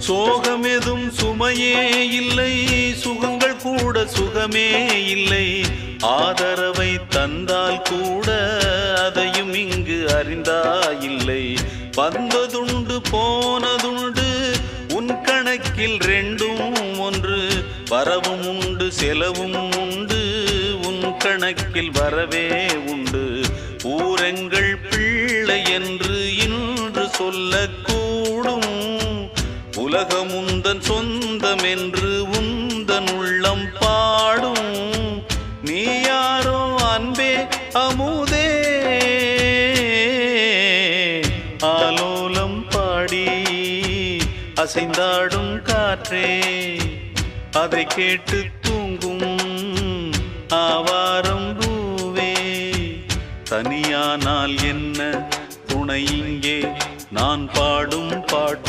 சோகமெதும் சுமையே இல்லை, சுகங்கள் கூட சுகமே இல்லை. ஆதரவை தந்தால் கூட அதையும் இங்கு அறிந்தாயில்லை. வந்ததுண்டு போனதுண்டு உன் கணக்கில் ரெண்டும் ஒன்று. வரவும் உண்டு செலவும் உண்டு, உன் கணக்கில் வரவே உண்டு. ஊரெங்கள் பிள்ளை என்று இன்று சொல்லக்கூடும். உலகம் உந்தன் சொந்தம் என்று உந்தன் உள்ளம் பாடும். நீ யாரோ அன்பே அமுதே, ஆலோலம் பாடி அசைந்தாடும் காற்றே, அதை கேட்டு தூங்கும் ஆவாரம் பூவே. தனியானால் என்ன துணை இங்கே, நான் பாடும் பாட்டு